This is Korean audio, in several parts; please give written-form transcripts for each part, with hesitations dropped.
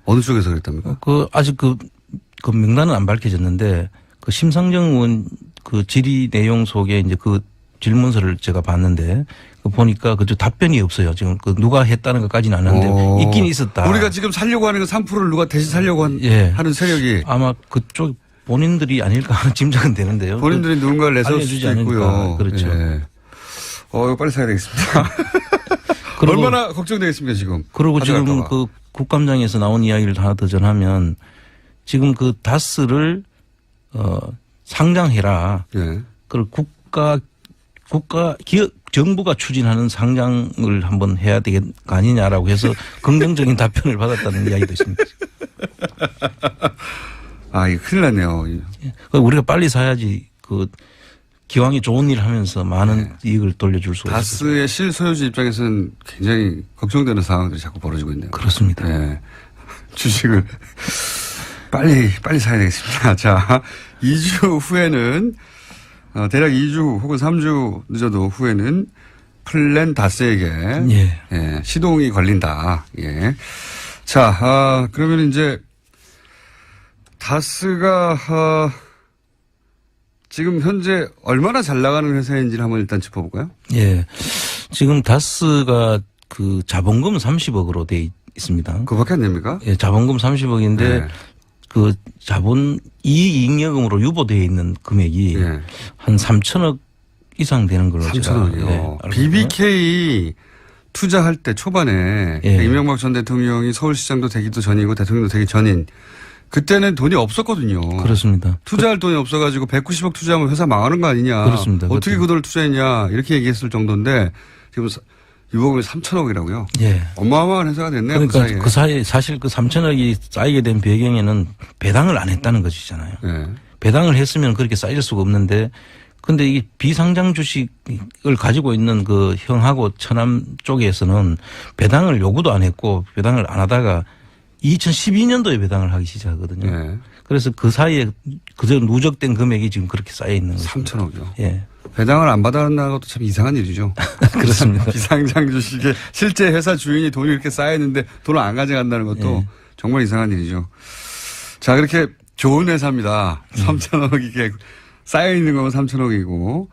어느 쪽에서 그랬답니까? 아직 그 명단은 안 밝혀졌는데 그 심상정 의원 그 질의 내용 속에 이제 그 질문서를 제가 봤는데 보니까 그 답변이 없어요. 지금 그 누가 했다는 것까지는 안 하는데 있긴 있었다. 우리가 지금 살려고 하는 그 3%를 누가 대신 살려고 하는 세력이 아마 그쪽 본인들이 아닐까 하는 짐작은 되는데요. 본인들이 누군가를 내세울 수도 있고요. 그렇죠. 예. 이거 빨리 사야 되겠습니다. 얼마나 걱정되겠습니까 지금. 그리고 지금 그 국감장에서 나온 이야기를 하나 더 전하면 지금 그 다스를 상장해라. 예. 그리고 기업 정부가 추진하는 상장을 한번 해야 되는 거 아니냐라고 해서 긍정적인 답변을 받았다는 이야기도 있습니다. 이거 큰일 났네요. 우리가 빨리 사야지 기왕에 좋은 일을 하면서 많은 이익을 돌려줄 수가 있습니다. 다스의 실소유주 입장에서는 굉장히 걱정되는 상황들이 자꾸 벌어지고 있네요. 그렇습니다. 네. 주식을 빨리 사야 되겠습니다. 자, 2주 후에는 대략 2주 혹은 3주 늦어도 후에는 플랜 다스에게 시동이 걸린다. 예. 자, 그러면 이제 다스가 지금 현재 얼마나 잘 나가는 회사인지를 한번 일단 짚어볼까요? 예. 지금 다스가 그 자본금 30억으로 돼 있습니다. 그거밖에 안 됩니까? 예, 자본금 30억인데 그 이익잉여금으로 유보되어 있는 금액이 한 3천억 이상 되는 걸로 3천억이요. BBK 투자할 때 초반에 이명박 전 대통령이 서울시장도 되기도 전이고 대통령도 되기 전인 그때는 돈이 없었거든요. 그렇습니다. 투자할 돈이 없어가지고 190억 투자하면 회사 망하는 거 아니냐. 그렇습니다. 어떻게 그 돈을 투자했냐 이렇게 얘기했을 정도인데 지금 유보금이 3천억이라고요. 예. 어마어마한 회사가 됐네요. 그러니까 그 사이에 사실 그 3천억이 쌓이게 된 배경에는 배당을 안 했다는 것이잖아요. 배당을 했으면 그렇게 쌓일 수가 없는데 근데 이 비상장 주식을 가지고 있는 그 형하고 처남 쪽에서는 배당을 요구도 안 했고 배당을 안 하다가 2012년도에 배당을 하기 시작하거든요. 그래서 그 사이에 그저 누적된 금액이 지금 그렇게 쌓여 있는 거죠. 3천억이요. 예. 배당을 안 받아낸다는 것도 참 이상한 일이죠. 그렇습니다. 비상장 주식에 실제 회사 주인이 돈이 이렇게 쌓여있는데 돈을 안 가져간다는 것도 정말 이상한 일이죠. 자, 그렇게 좋은 회사입니다. 3천억 이게 쌓여있는 거면 3천억이고,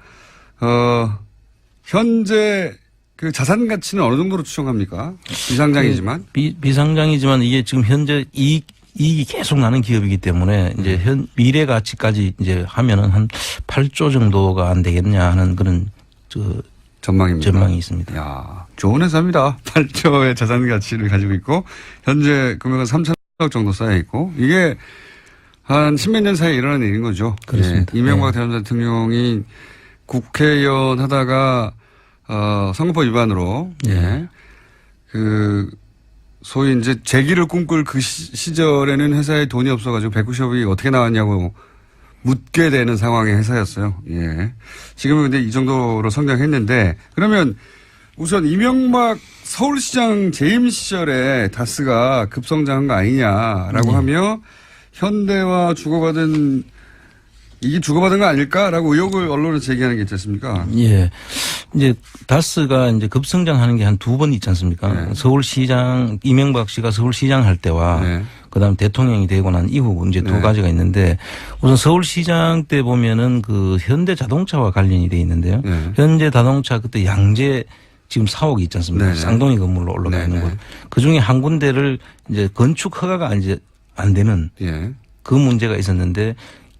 현재 그 자산 가치는 어느 정도로 추정합니까? 비상장이지만. 비상장이지만 이게 지금 현재 이익이 계속 나는 기업이기 때문에 이제 미래 가치까지 이제 하면은 한 8조 정도가 안 되겠냐 하는 그런 전망입니다. 전망이 있습니다. 야, 좋은 회사입니다. 8조의 자산 가치를 가지고 있고 현재 금액은 3천억 정도 쌓여 있고 이게 한 10몇 년 사이에 일어난 일인 거죠. 그렇습니다. 이명박 전 대통령이 국회의원 하다가 선거법 위반으로 소위 이제 재기를 꿈꿀 그 시절에는 회사에 돈이 없어가지고 190억이 어떻게 나왔냐고 묻게 되는 상황의 회사였어요. 예. 지금은 근데 이 정도로 성장했는데 그러면 우선 이명박 서울시장 재임 시절에 다스가 급성장한 거 아니냐라고 하며 현대와 이게 주고받은 거 아닐까라고 의혹을 언론에서 제기하는 게 있지 않습니까? 예. 이제 다스가 이제 급성장하는 게 한 두 번 있지 않습니까? 서울시장, 이명박 씨가 서울시장 할 때와 그다음 대통령이 되고 난 이후 이제 두 가지가 있는데 우선 서울시장 때 보면은 그 현대자동차와 관련이 돼 있는데요. 현대자동차 그때 양재 지금 사옥이 있지 않습니까? 쌍둥이 건물로 올라가 있는 곳. 그 중에 한 군데를 이제 건축 허가가 이제 안 되는 그 문제가 있었는데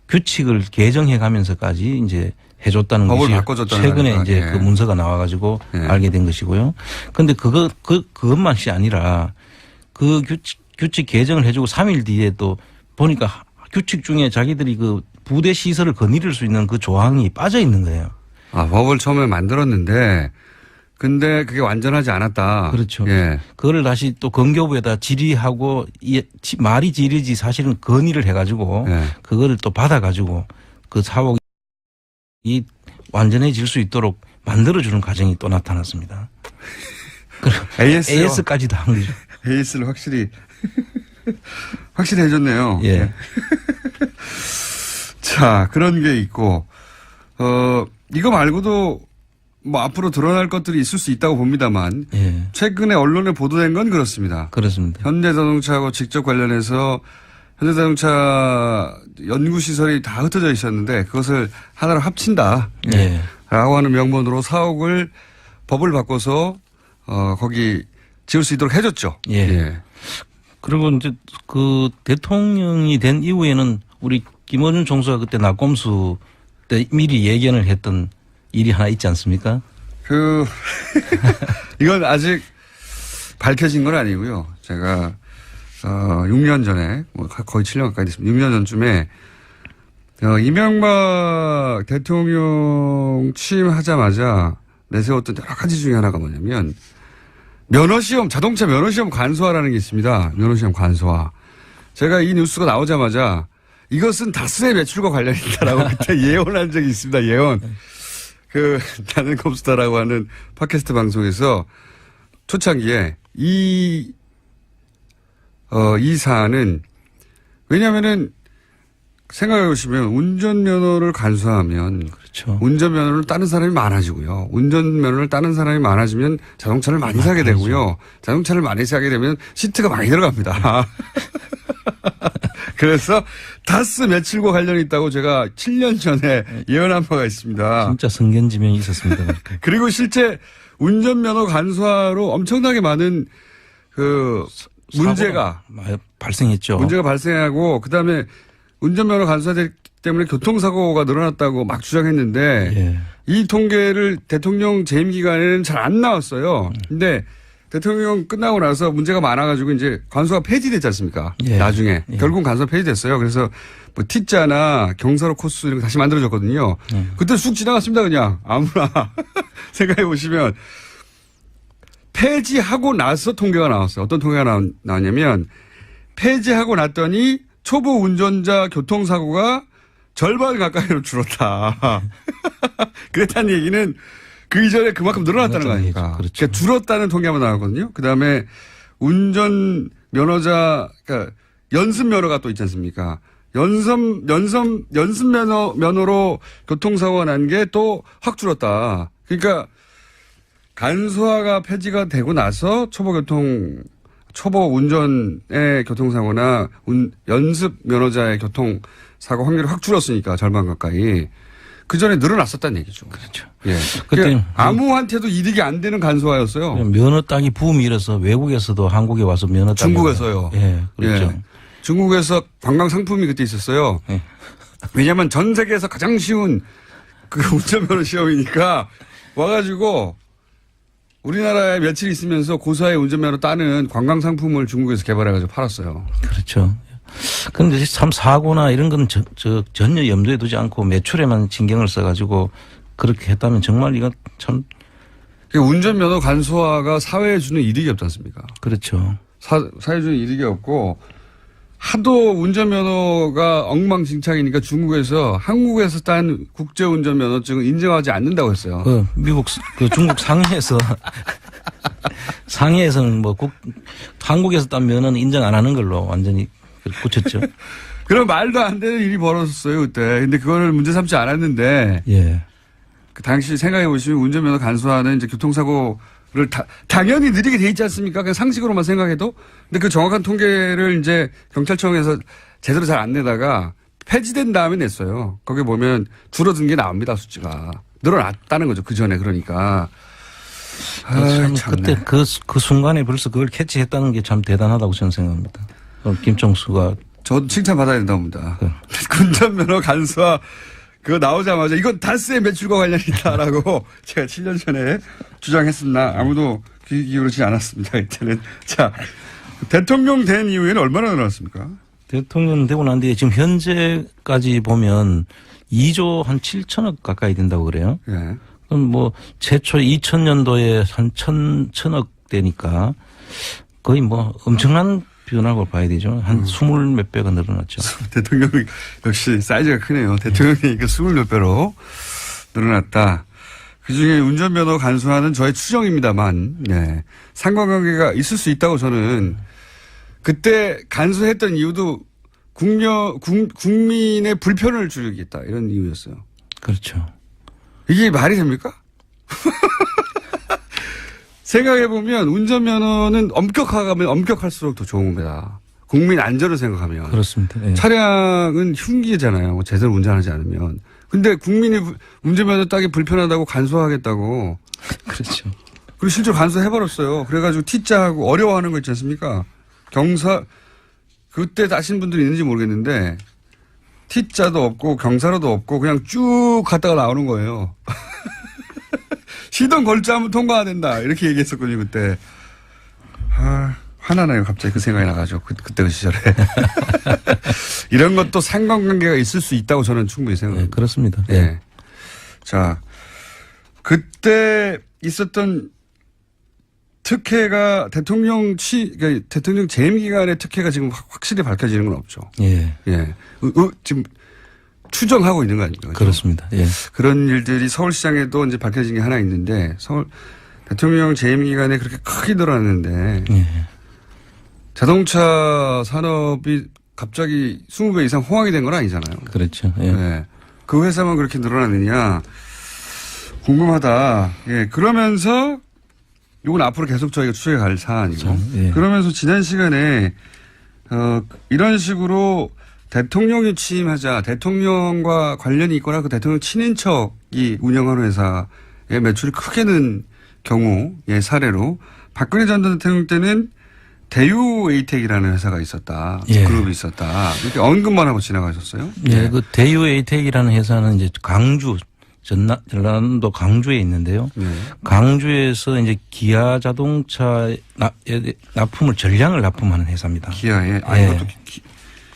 규칙을 개정해 가면서까지 이제 해줬다는 것이 최근에 이제 그 문서가 나와가지고 알게 된 것이고요. 그런데 그것만이 아니라 그 규칙 개정을 해주고 3일 뒤에 또 보니까 규칙 중에 자기들이 그 부대 시설을 거느릴 수 있는 그 조항이 빠져 있는 거예요. 법을 처음에 만들었는데 근데 그게 완전하지 않았다. 그렇죠. 그거를 다시 또 건교부에다 질의하고 말이 질의지 사실은 건의를 해가지고 그거를 또 받아가지고 그 사옥이 완전해질 수 있도록 만들어주는 과정이 또 나타났습니다. AS까지도 한 거죠. AS를 확실히 해줬네요. 예. 자, 그런 게 있고, 이거 말고도 뭐 앞으로 드러날 것들이 있을 수 있다고 봅니다만 예. 최근에 언론에 보도된 건 그렇습니다. 그렇습니다. 현대자동차하고 직접 관련해서 현대자동차 연구시설이 다 흩어져 있었는데 그것을 하나로 합친다. 예. 라고 하는 명분으로 사옥을 법을 바꿔서 거기 지을 수 있도록 해줬죠. 예. 예. 그리고 이제 그 대통령이 된 이후에는 우리 김어준 총수가 그때 낙검수 때 미리 예견을 했던 일이 하나 있지 않습니까? 이건 아직 밝혀진 건 아니고요. 제가 6년 전에 거의 7년 가까이 됐습니다. 6년 전쯤에 이명박 대통령 취임하자마자 내세웠던 여러 가지 중에 하나가 뭐냐면 면허시험, 자동차 면허시험 간소화라는 게 있습니다. 면허시험 간소화. 제가 이 뉴스가 나오자마자 이것은 다스의 매출과 관련이 있다라고 그때 예언한 적이 있습니다. 예언. 나는 컴스타라고 하는 팟캐스트 방송에서 초창기에 이 사안은 왜냐면은 생각해 보시면 운전면허를 간소화하면 그렇죠. 운전면허를 따는 사람이 많아지고요. 운전면허를 따는 사람이 많아지면 자동차를 많이 사게 되고요. 자동차를 많이 사게 되면 시트가 많이 들어갑니다. 그래서 다스 매출과 관련이 있다고 제가 7년 전에 예언한 바가 있습니다. 진짜 성견지명이 있었습니다. 그리고 실제 운전면허 간소화로 엄청나게 많은 문제가 발생했죠. 문제가 발생하고 그다음에 운전면허 간소화 때문에 교통사고가 늘어났다고 막 주장했는데 예. 이 통계를 대통령 재임 기간에는 잘 안 나왔어요. 근데 대통령 끝나고 나서 문제가 많아가지고 이제 간소가 폐지됐지 않습니까? 예. 나중에. 예. 결국은 간소가 폐지됐어요. 그래서 뭐 T자나 경사로 코스 이런 거 다시 만들어졌거든요. 그때 쑥 지나갔습니다. 그냥 아무나. 생각해 보시면 폐지하고 나서 통계가 나왔어요. 어떤 통계가 나왔냐면 폐지하고 났더니 초보 운전자 교통사고가 절반 가까이로 줄었다. 그랬다는 얘기는 그 이전에 그만큼 늘어났다는 거 아닙니까? 그렇죠. 그러니까 줄었다는 통계만 나왔거든요. 그 다음에 운전 면허자, 그러니까 연습 면허가 또 있지 않습니까? 연습 면허로 교통사고가 난 게 또 확 줄었다. 그러니까 간소화가 폐지가 되고 나서 초보 운전의 교통사고나 연습 면허자의 교통사고 확률이 확 줄었으니까 절반 가까이. 그 전에 늘어났었다는 얘기죠. 그렇죠. 예. 그때 아무한테도 이득이 안 되는 간소화였어요. 면허 따기 붐이 일어서 외국에서도 한국에 와서 면허 따기. 중국에서요. 예, 그렇죠. 예. 중국에서 관광 상품이 그때 있었어요. 예. 왜냐하면 전 세계에서 가장 쉬운 그 운전면허 시험이니까 와가지고 우리나라에 며칠 있으면서 고사의 운전면허 따는 관광 상품을 중국에서 개발해가지고 팔았어요. 그렇죠. 그런데 참 사고나 이런 건 전혀 염두에 두지 않고 매출에만 신경을 써가지고 그렇게 했다면 정말 이건 참. 운전면허 간소화가 사회에 주는 이득이 없지 않습니까? 그렇죠. 사회에 주는 이득이 없고 하도 운전면허가 엉망진창이니까 중국에서 한국에서 딴 국제운전면허증을 인정하지 않는다고 했어요. 중국 상해에서는 한국에서 딴 면허는 인정 안 하는 걸로 완전히 꽂혔죠. 그럼 말도 안 되는 일이 벌어졌어요, 그때. 근데 그거를 문제 삼지 않았는데. 예. 그 당시 생각해 보시면 운전면허 간소화는 이제 교통사고를 당연히 느리게 돼 있지 않습니까? 그냥 상식으로만 생각해도. 근데 그 정확한 통계를 이제 경찰청에서 제대로 잘 안 내다가 폐지된 다음에 냈어요. 거기 보면 줄어든 게 나옵니다, 수치가. 늘어났다는 거죠, 그 전에 그러니까. 그때 그 순간에 벌써 그걸 캐치했다는 게 참 대단하다고 저는 생각합니다. 김총수가. 저도 칭찬받아야 된다고 봅니다. 운전면허 간소화 그거 나오자마자 이건 다스의 매출과 관련이 있다라고 제가 7년 전에 주장했습니다. 아무도 귀 기울이지 않았습니다. 이때는. 자, 대통령 된 이후에는 얼마나 늘어났습니까? 대통령 되고 난 뒤에 지금 현재까지 보면 2조 한 7천억 가까이 된다고 그래요. 예. 그럼 최초 2000년도에 한 1000억 되니까 거의 엄청난 변화고 봐야 되죠. 한 20몇 배가 늘어났죠. 대통령이 역시 사이즈가 크네요. 대통령이니까 20몇 배로 늘어났다. 그중에 운전면허 간소화는 저의 추정입니다만 네. 상관관계가 있을 수 있다고 저는 그때 간소했던 이유도 국민의 불편을 줄이겠다 이런 이유였어요. 그렇죠. 이게 말이 됩니까? 생각해보면 운전면허는 엄격하면 엄격할수록 더 좋은 겁니다. 국민 안전을 생각하면. 그렇습니다. 예. 차량은 흉기잖아요. 제대로 운전하지 않으면. 근데 국민이 운전면허 따기 불편하다고 간소화하겠다고. 그렇죠. 그리고 실제로 간소해버렸어요. 그래가지고 T자하고 어려워하는 거 있지 않습니까? 그때 따신 분들이 있는지 모르겠는데 T자도 없고 경사로도 없고 그냥 쭉 갔다가 나오는 거예요. 시동 걸자 하면 통과가 된다. 이렇게 얘기했었거든요, 그때. 화나네요. 갑자기 그 생각이 나가지고. 그때 그 시절에. 이런 것도 상관관계가 있을 수 있다고 저는 충분히 생각합니다. 네, 그렇습니다. 네. 네. 자, 그때 있었던 특혜가 그러니까 대통령 재임 기간의 특혜가 지금 확실히 밝혀지는 건 없죠. 예. 예. 지금 추정하고 있는 거 아닙니까? 그렇죠? 그렇습니다. 예. 그런 일들이 서울시장에도 이제 밝혀진 게 하나 있는데 대통령 재임 기간에 그렇게 크게 늘어났는데 예. 자동차 산업이 갑자기 20배 이상 호황이 된 건 아니잖아요. 그렇죠. 예. 네. 그 회사만 그렇게 늘어났느냐 궁금하다. 예. 그러면서 이건 앞으로 계속 저희가 추적해 갈 사안이고. 예. 그러면서 지난 시간에 이런 식으로 대통령이 취임하자 대통령과 관련이 있거나 그 대통령 친인척이 운영하는 회사의 매출이 크게 는 경우의 사례로 박근혜 전 대통령 때는 대유 에이텍이라는 회사가 있었다. 예. 그룹이 있었다. 이렇게 언급만 하고 지나가셨어요. 예. 그 대유 에이텍이라는 회사는 이제 전라남도 강주에 있는데요. 네. 강주에서 이제 기아 자동차에 납품을 전량을 납품하는 회사입니다. 기아에 예. 이것도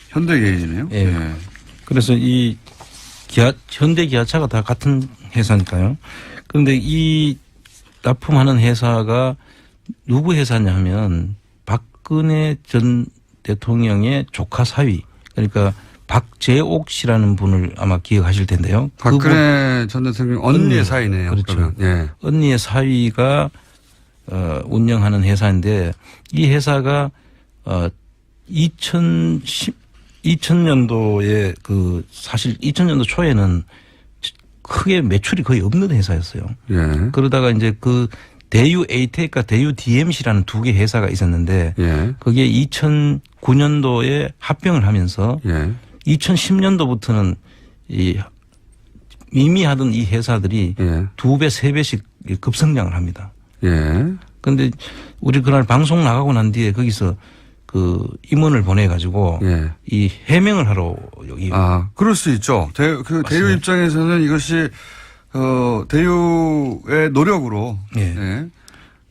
현대기아이네요. 예. 예. 그래서 이 현대 기아차가 다 같은 회사니까요. 그런데 이 납품하는 회사가 누구 회사냐 하면 박근혜 전 대통령의 조카 사위, 그러니까 박재옥 씨라는 분을 아마 기억하실 텐데요. 박근혜 전 대통령 언니의 사이네요. 그렇죠. 예. 언니의 사위가 운영하는 회사인데 이 회사가 2000년도에 사실 2000년도 초에는 크게 매출이 거의 없는 회사였어요. 예. 그러다가 이제 그 대유 에이텍과 대유 DMC라는 두 개 회사가 있었는데 예. 그게 2009년도에 합병을 하면서 예. 2010년도부터는 이미 하던 이 회사들이 예. 2배, 3배씩 급성장을 합니다. 예. 그런데 우리 그날 방송 나가고 난 뒤에 거기서 그 임원을 보내가지고 예. 이 해명을 하러 여기. 그럴 수 있죠. 대유 입장에서는 이것이 대유의 노력으로. 예. 예.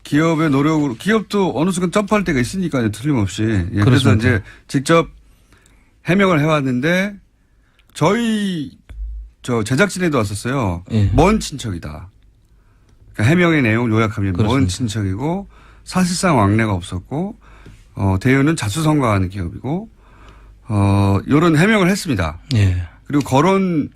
기업의 노력으로 기업도 어느 순간 점프할 때가 있으니까요. 틀림없이. 예. 그래서 그렇습니다. 이제 직접 해명을 해왔는데 저희 제작진에도 왔었어요. 예. 먼 친척이다. 그러니까 해명의 내용을 요약하면 그렇습니다. 먼 친척이고 사실상 왕래가 없었고 대유는 자수성가하는 기업이고 이런 해명을 했습니다. 예. 그리고 그러니까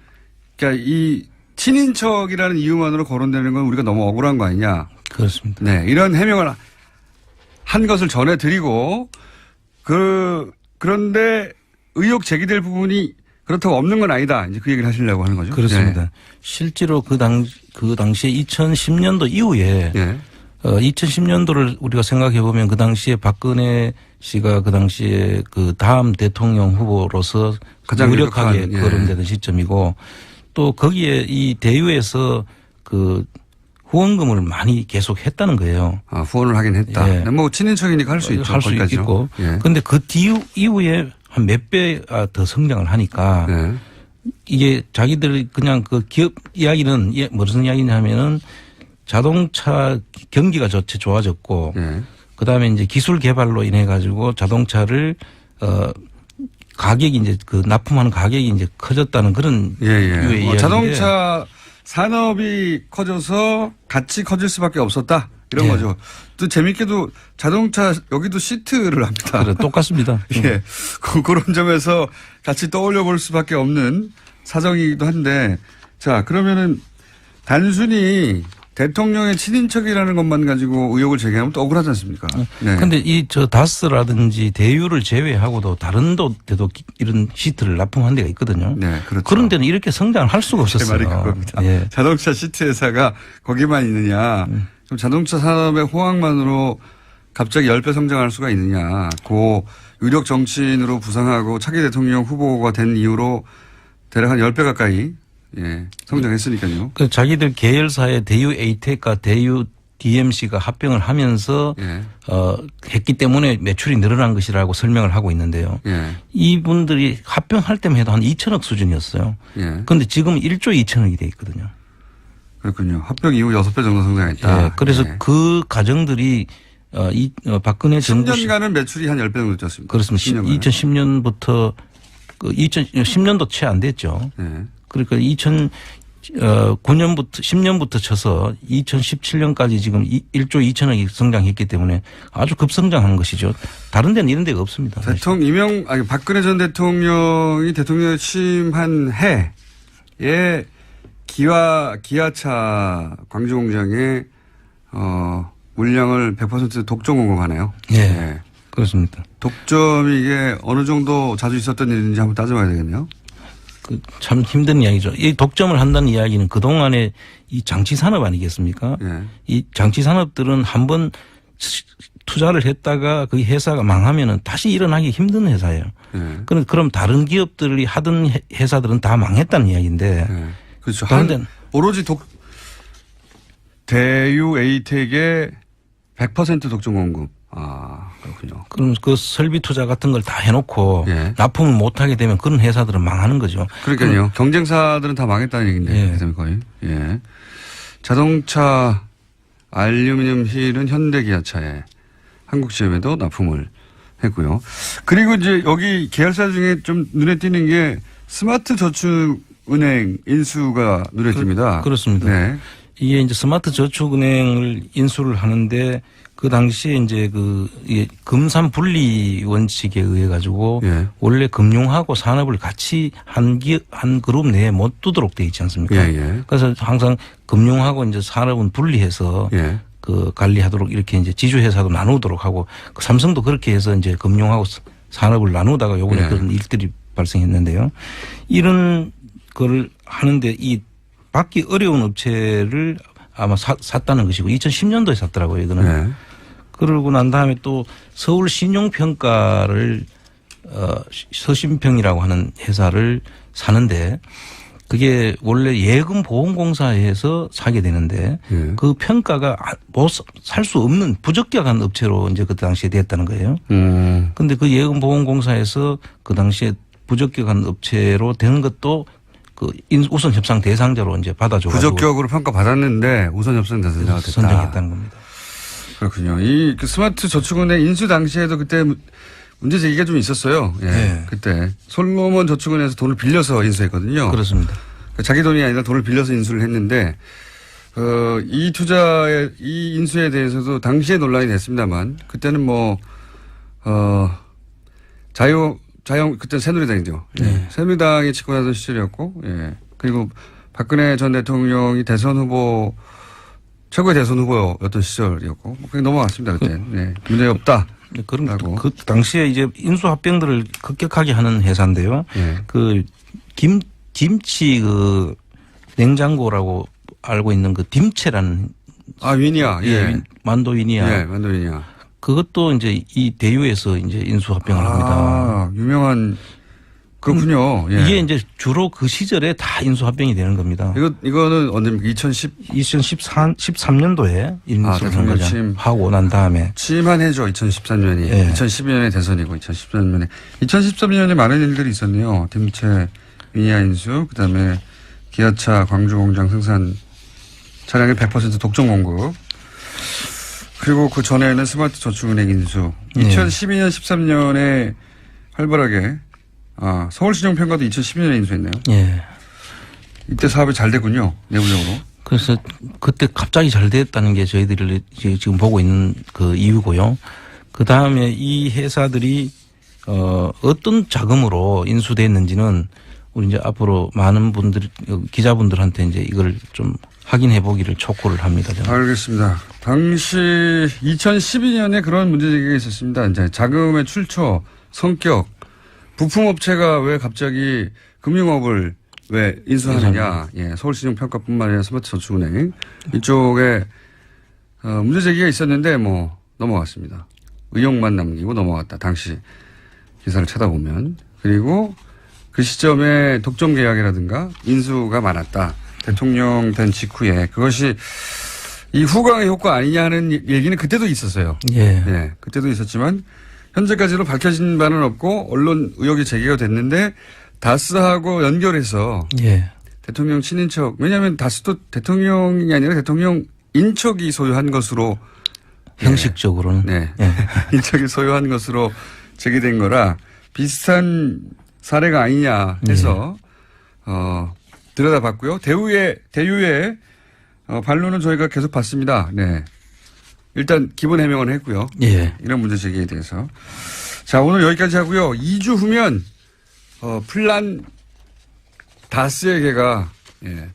이 친인척이라는 이유만으로 거론되는 건 우리가 너무 억울한 거 아니냐. 그렇습니다. 네, 이런 해명을 한 것을 전해드리고 그런데 의혹 제기될 부분이 그렇다고 없는 건 아니다. 이제 그 얘기를 하시려고 하는 거죠. 그렇습니다. 네. 실제로 그 당시에 2010년도 이후에 네. 2010년도를 우리가 생각해 보면 그 당시에 박근혜 씨가 그 당시에 그 다음 대통령 후보로서 가장 유력하게 유력한, 거론되는 시점이고 또 거기에 이 대유에서 그 후원금을 많이 계속 했다는 거예요. 후원을 하긴 했다. 예. 뭐 친인척이니까 할 수 있죠. 할 수 거기까지요. 있고. 예. 그런데 그 이후에 한 몇 배가 더 성장을 하니까 네. 이게 자기들 그냥 그 기업 이야기는 무슨 이야기냐 하면은 자동차 경기가 좋아졌고 예. 그다음에 이제 기술 개발로 인해 가지고 자동차를 가격이 이제 그 납품하는 가격이 이제 커졌다는 그런 유의 이야기인데 자동차 산업이 커져서 같이 커질 수밖에 없었다. 이런 예. 거죠. 또 재밌게도 자동차 여기도 시트를 합니다. 그래, 똑같습니다. 예. 그런 점에서 같이 떠올려 볼 수밖에 없는 사정이기도 한데 자, 그러면은 단순히 대통령의 친인척이라는 것만 가지고 의혹을 제기하면 또 억울하지 않습니까? 네. 근데 이 다스라든지 대유를 제외하고도 다른 데도 이런 시트를 납품한 데가 있거든요. 네, 그렇죠. 그런 데는 이렇게 성장을 할 수가 없었어요. 제 말이 그겁니다. 예. 자동차 시트 회사가 거기만 있느냐. 그럼 자동차 산업의 호황만으로 갑자기 10배 성장할 수가 있느냐. 고 유력 정치인으로 부상하고 차기 대통령 후보가 된 이후로 대략 한 10배 가까이 예, 성장했으니까요. 그 자기들 계열사의 대유 에이텍과 대유 DMC가 합병을 하면서 예. 했기 때문에 매출이 늘어난 것이라고 설명을 하고 있는데요. 예. 이분들이 합병할 때만 해도 한 2천억 수준이었어요. 예. 그런데 지금 1조 2천억이 돼 있거든요. 그렇군요. 합병 이후 6배 정도 성장했다. 예. 그래서 예. 그 가정들이 박근혜 정부 10년간은 매출이 한 10배 정도 쪘습니다. 그렇습니다. 2010년부터 2010년도 채 안 됐죠. 예. 그러니까 2009년부터 10년부터 쳐서 2017년까지 지금 1조 2천억이 성장했기 때문에 아주 급성장한 것이죠. 다른 데는 이런 데가 없습니다. 박근혜 전 대통령이 대통령에 취임한 해에 기아차 광주공장에 물량을 100% 독점 공급하네요. 예. 네. 그렇습니다. 독점이 이게 어느 정도 자주 있었던 일인지 한번 따져봐야 되겠네요. 참 힘든 이야기죠. 이 독점을 한다는 이야기는 그동안에 이 장치 산업 아니겠습니까? 예. 이 장치 산업들은 한번 투자를 했다가 그 회사가 망하면은 다시 일어나기 힘든 회사예요. 예. 그럼 다른 기업들이 하던 회사들은 다 망했다는 이야기인데. 예. 그렇죠. 오로지 대유 에이텍의 100% 독점 공급. 아, 그렇군요. 그럼 그 설비 투자 같은 걸 다 해놓고 예. 납품을 못하게 되면 그런 회사들은 망하는 거죠. 그러니까요. 경쟁사들은 다 망했다는 얘기인데. 예. 거의. 예. 자동차 알루미늄 휠은 현대기아차에 한국GM에도 납품을 했고요. 그리고 이제 여기 계열사 중에 좀 눈에 띄는 게 스마트저축은행 인수가 눈에 띕니다. 그렇습니다. 네. 이게 이제 스마트저축은행을 인수를 하는데 그 당시에 이제 금산 분리 원칙에 의해 가지고 예. 원래 금융하고 산업을 같이 한 그룹 내에 못 두도록 돼 있지 않습니까? 예, 예. 그래서 항상 금융하고 이제 산업은 분리해서 예. 관리하도록 이렇게 이제 지주회사도 나누도록 하고 삼성도 그렇게 해서 이제 금융하고 산업을 나누다가 요번에 예. 그런 일들이 발생했는데요. 이런 거를 하는데 이 받기 어려운 업체를 아마 샀다는 것이고 2010년도에 샀더라고요. 이거는. 네. 그러고 난 다음에 또 서울 신용평가를 서신평이라고 하는 회사를 사는데 그게 원래 예금보험공사에서 사게 되는데 네. 그 평가가 살 수 없는 부적격한 업체로 이제 그 당시에 됐다는 거예요. 그런데 그 예금보험공사에서 그 당시에 부적격한 업체로 되는 것도 우선 협상 대상자로 이제 받아줘가지고 부적격으로 평가받았는데 우선 협상 대상자가 됐다. 선정했다는 겁니다. 그렇군요. 이 스마트 저축은행 인수 당시에도 그때 문제 제기가 좀 있었어요. 예. 네. 그때 솔로몬 저축은행에서 돈을 빌려서 인수했거든요. 그렇습니다. 자기 돈이 아니라 돈을 빌려서 인수를 했는데 이 인수에 대해서도 당시에 논란이 됐습니다만 그때는 그때 새누리당이죠. 네. 새누리당이 집권하던 시절이었고, 예. 그리고 박근혜 전 대통령이 최고의 대선 후보였던 시절이었고, 그냥 넘어갔습니다, 그때. 네. 문제 없다. 그런 그 당시에 이제 인수합병들을 급격하게 하는 회사인데요. 예. 김치 냉장고라고 알고 있는 딤체라는. 위니아. 예. 만도위니아. 예, 만도위니아. 그것도 이제 이 대유에서 이제 인수합병을 합니다. 유명한 그렇군요. 예. 이게 이제 주로 그 시절에 다 인수합병이 되는 겁니다. 이거는 언제입니까? 2013년도에 인수한 거죠. 하고 난 다음에. 취임한 해죠. 2013년이. 예. 2012년에 대선이고 2013년에 많은 일들이 있었네요. 딤체 위니아 인수, 그다음에 기아차 광주공장 생산 차량의 100% 독점 공급. 그리고 그 전에는 스마트 저축은행 인수. 2012년, 13년에 활발하게 서울신용평가도 2012년에 인수했네요. 예. 이때 사업이 잘 됐군요. 내부적으로. 그래서 그때 갑자기 잘 됐다는 게 저희들이 지금 보고 있는 그 이유고요. 그 다음에 이 회사들이 어떤 자금으로 인수됐는지는 우리 이제 앞으로 많은 분들, 기자분들한테 이제 이걸 좀 확인해 보기를 촉구를 합니다. 저는. 알겠습니다. 당시 2012년에 그런 문제제기가 있었습니다. 이제 자금의 출처, 성격, 부품업체가 왜 갑자기 금융업을 왜 인수하느냐. 예, 서울신용평가뿐만 아니라 스마트저축은행 이쪽에 문제제기가 있었는데 뭐 넘어갔습니다. 의혹만 남기고 넘어갔다. 당시 기사를 찾아보면. 그리고 그 시점에 독점 계약이라든가 인수가 많았다. 대통령 된 직후에 그것이 이 후광의 효과 아니냐 하는 얘기는 그때도 있었어요. 예. 예, 그때도 있었지만 현재까지도 밝혀진 바는 없고 언론 의혹이 제기가 됐는데 다스하고 연결해서 예. 대통령 친인척 왜냐하면 다스도 대통령이 아니라 대통령 인척이 소유한 것으로 형식적으로는 네. 예. 인척이 소유한 것으로 제기된 거라 비슷한 사례가 아니냐 해서 들여다봤고요. 대유의 반론은 저희가 계속 봤습니다. 네. 일단 기본 해명은 했고요. 예. 이런 문제 제기에 대해서. 자, 오늘 여기까지 하고요. 2주 후면 플란 다스에게가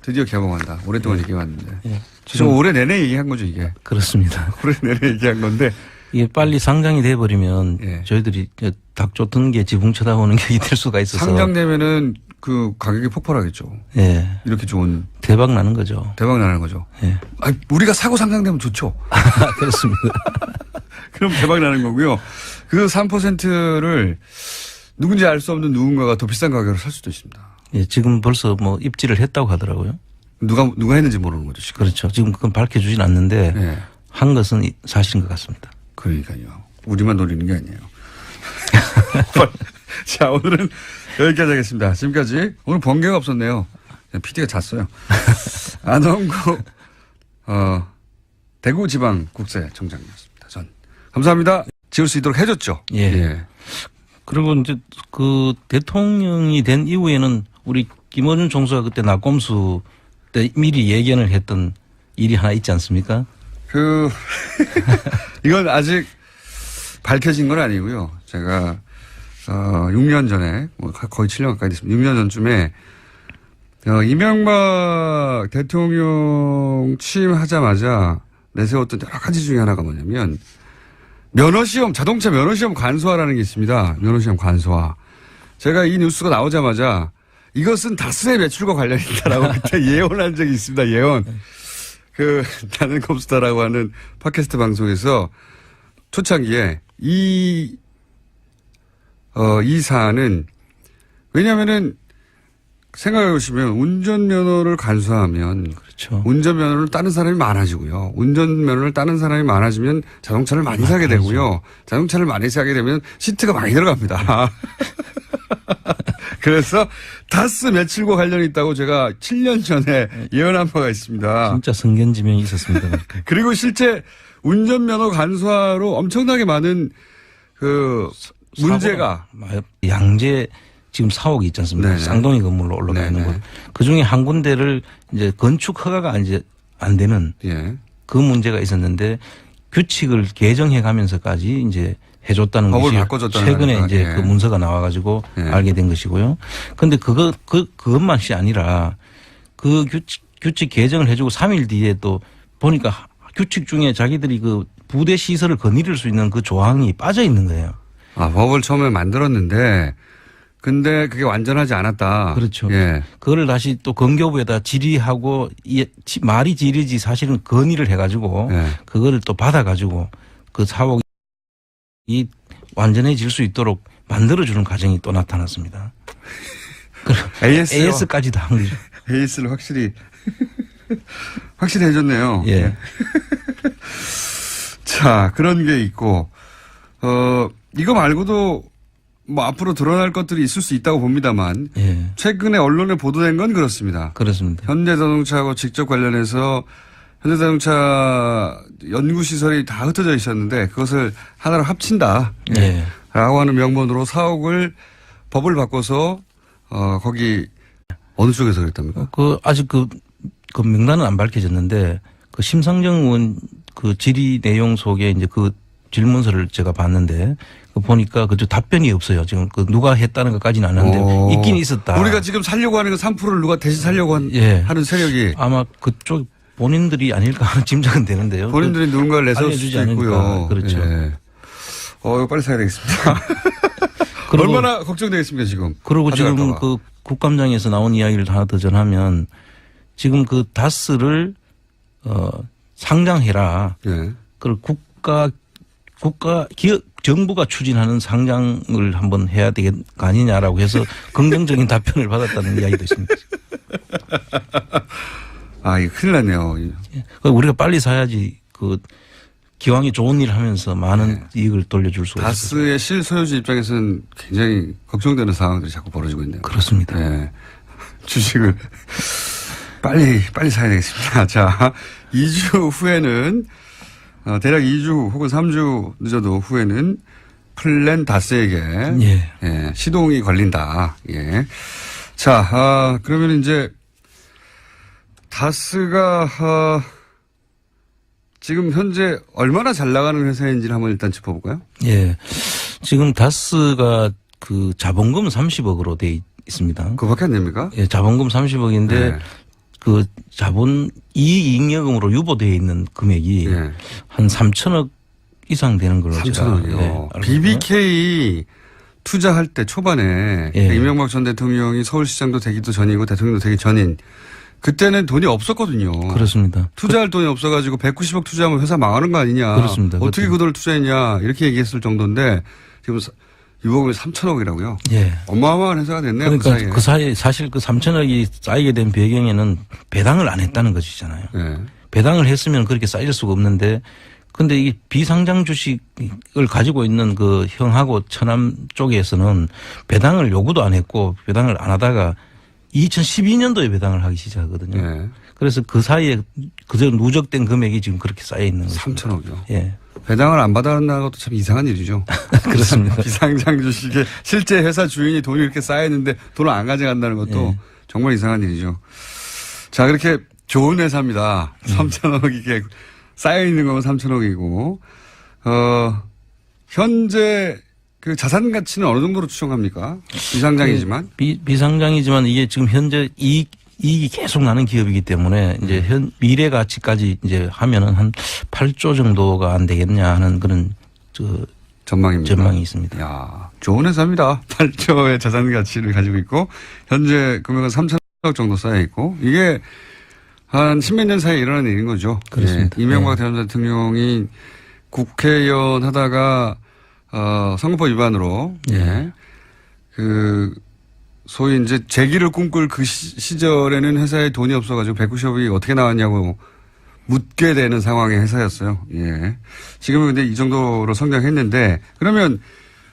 드디어 개봉한다. 오랫동안 얘기해왔는데. 예. 지금 올해 내내 얘기한 거죠, 이게. 그렇습니다. 올해 내내 얘기한 건데. 이게 빨리 상장이 돼버리면 예. 저희들이 닭 쫓는 게 지붕 쳐다보는 게 될 수가 있어서. 상장되면은 그 가격이 폭발하겠죠. 예. 이렇게 좋은. 대박 나는 거죠. 대박 나는 거죠. 예. 아니, 우리가 사고 상장되면 좋죠. 그렇습니다. 그럼 대박 나는 거고요. 그 3%를 누군지 알 수 없는 누군가가 더 비싼 가격으로 살 수도 있습니다. 예, 지금 벌써 뭐 입지를 했다고 하더라고요. 누가 했는지 모르는 거죠. 지금. 그렇죠. 지금 그건 밝혀주진 않는데 네. 한 것은 사실인 것 같습니다. 그러니까요. 우리만 노리는 게 아니에요. 자, 오늘은 여기까지 하겠습니다. 지금까지 오늘 번개가 없었네요. PD가 잤어요. 안원구 대구지방국세청장이었습니다. 전 감사합니다. 지을 수 있도록 해줬죠. 예. 예. 그리고 이제 그 대통령이 된 이후에는 우리 김어준 총수가 그때 낙검수 때 미리 예견을 했던 일이 하나 있지 않습니까? 이건 아직 밝혀진 건 아니고요. 제가 6년 전에 거의 7년 가까이 됐습니다. 6년 전쯤에 이명박 대통령 취임하자마자 내세웠던 여러 가지 중에 하나가 뭐냐면 면허시험, 자동차 면허시험 간소화라는 게 있습니다. 면허시험 간소화. 제가 이 뉴스가 나오자마자 이것은 다스의 매출과 관련이 있다라고 그때 예언한 적이 있습니다. 예언. 나는 컴스타라고 하는 팟캐스트 방송에서 초창기에 이 사안은 왜냐면은 생각해 보시면 운전면허를 간소화하면 그렇죠. 운전면허를 따는 사람이 많아지고요. 운전면허를 따는 사람이 많아지면 자동차를 많이 사게 되고요. 자동차를 많이 사게 되면 시트가 많이 들어갑니다. 그래서 다스 매출과 관련이 있다고 제가 7년 전에 예언한 바가 있습니다. 진짜 성견지명이 있었습니다. 그리고 실제 운전면허 간소화로 엄청나게 많은 문제가 양재 지금 사옥이 있지 않습니까? 네네. 쌍둥이 건물로 올라가 있는 곳. 그 중에 한 군데를 이제 건축 허가가 이제 안 되는 예. 그 문제가 있었는데 규칙을 개정해 가면서까지 이제 해줬다는 법을 것이 바꿔줬다는 최근에 거니까. 이제 예. 그 문서가 나와가지고 예. 알게 된 것이고요. 그런데 그것만이 아니라 그 규칙 개정을 해주고 3일 뒤에 또 보니까 규칙 중에 자기들이 그 부대 시설을 거느릴 수 있는 그 조항이 빠져 있는 거예요. 법을 처음에 만들었는데 근데 그게 완전하지 않았다. 그렇죠. 예. 그거를 다시 또 건교부에다 질의하고 말이 질의지 사실은 건의를 해가지고 예. 그거를 또 받아가지고 그 사옥이 완전해질 수 있도록 만들어주는 과정이 또 나타났습니다. AS까지 다 한 거죠. AS를 확실히 해줬네요. 예. 자, 그런 게 있고, 이거 말고도 뭐 앞으로 드러날 것들이 있을 수 있다고 봅니다만, 예. 최근에 언론에 보도된 건 그렇습니다. 그렇습니다. 현대자동차하고 직접 관련해서 현대자동차 연구시설이 다 흩어져 있었는데 그것을 하나로 합친다. 예. 라고 하는 명분으로 사옥을 법을 바꿔서, 거기 어느 쪽에서 그랬답니까? 아직 그 명단은 안 밝혀졌는데 그 심상정 의원 그 질의 내용 속에 이제 그 질문서를 제가 봤는데 보니까 그저 답변이 없어요. 지금 그 누가 했다는 것까지는 안 하는데 있긴 있었다. 우리가 지금 살려고 하는 건 3%를 누가 대신 살려고 하는 세력이 아마 그쪽 본인들이 아닐까 하는 짐작은 되는데요. 본인들이 누군가를 내세울 알려주지 수도 있고요. 않으니까. 그렇죠. 예. 이거 빨리 사야 되겠습니다. 얼마나 걱정되겠습니까 지금. 그리고 지금 가져갈까 봐. 그 국감장에서 나온 이야기를 하나 더 전하면 지금 그 다스를 상장해라. 예. 그걸 기업 정부가 추진하는 상장을 한번 해야 되는 거 아니냐라고 해서 긍정적인 답변을 받았다는 이야기도 있습니다. 아, 이거 큰일 났네요. 우리가 빨리 사야지 그 기왕에 좋은 일을 하면서 많은 이익을 돌려줄 수가 있습니다. 다스의 실소유주 입장에서는 굉장히 걱정되는 상황들이 자꾸 벌어지고 있네요. 그렇습니다. 네. 주식을 빨리 사야 되겠습니다. 자, 2주 후에는 대략 2주 혹은 3주 늦어도 후에는 플랜 다스에게 예, 시동이 걸린다. 예. 자, 그러면 이제 다스가 지금 현재 얼마나 잘 나가는 회사인지를 한번 일단 짚어볼까요? 예. 지금 다스가 그 자본금 30억으로 돼 있습니다. 그거밖에 안 됩니까? 예, 자본금 30억인데 네. 그 자본 이익잉여금으로 유보되어 있는 금액이 네. 한 3천억 이상 되는 걸로 3천억이요. BBK 투자할 때 초반에 예. 이명박 전 대통령이 서울시장도 되기도 전이고 대통령도 되기 전인 그때는 돈이 없었거든요. 그렇습니다. 투자할 돈이 없어가지고 190억 투자하면 회사 망하는 거 아니냐. 그렇습니다. 어떻게 그 돈을 투자했냐 이렇게 얘기했을 정도인데 지금 유보금이 3천억이라고요. 예. 어마어마한 회사가 됐네요. 그러니까 그 사이에 사실 그 3천억이 쌓이게 된 배경에는 배당을 안 했다는 것이잖아요. 네. 배당을 했으면 그렇게 쌓일 수가 없는데 근데 이 비상장 주식을 가지고 있는 그 형하고 처남 쪽에서는 배당을 요구도 안 했고 배당을 안 하다가 2012년도에 배당을 하기 시작하거든요. 네. 그래서 그 사이에 그저 누적된 금액이 지금 그렇게 쌓여 있는 거죠. 3천억이요. 예. 배당을 안 받아낸다는 것도 참 이상한 일이죠. 그렇습니다. 비상장 주식에 실제 회사 주인이 돈이 이렇게 쌓여있는데 돈을 안 가져간다는 것도 정말 이상한 일이죠. 자, 그렇게 좋은 회사입니다. 3천억 이게 쌓여있는 거면 3천억이고, 현재 그 자산 가치는 어느 정도로 추정합니까? 비상장이지만. 비상장이지만 이게 지금 현재 이익이 계속 나는 기업이기 때문에 이제 미래 가치까지 이제 하면은 한 8조 정도가 안 되겠냐 하는 그런 전망입니다. 전망이 있습니다. 야, 좋은 회사입니다. 8조의 자산 가치를 가지고 있고 현재 금액은 3천억 정도 쌓여 있고 이게 한 10몇 년 사이에 일어난 일인 거죠. 그렇습니다. 예, 이명박 전 대통령이 국회의원 하다가 선거법 위반으로 그 소위 이제 재기를 꿈꿀 그 시절에는 회사에 돈이 없어가지고 190억이 어떻게 나왔냐고 묻게 되는 상황의 회사였어요. 예. 지금은 근데 이 정도로 성장했는데 그러면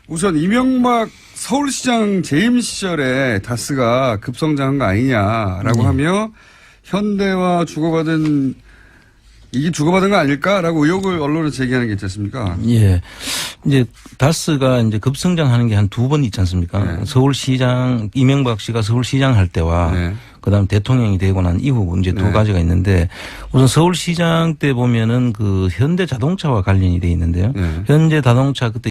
우선 이명박 서울시장 재임 시절에 다스가 급성장한 거 아니냐라고 하며 현대와 이게 주고받은 거 아닐까라고 의혹을 언론에 제기하는 게 있지 않습니까? 예. 이제 다스가 이제 급성장하는 게 한 두 번 있지 않습니까? 서울시장, 이명박 씨가 서울시장 할 때와 그다음 대통령이 되고 난 이후 이제 두 가지가 있는데 우선 서울시장 때 보면은 그 현대자동차와 관련이 돼 있는데요. 현대자동차 그때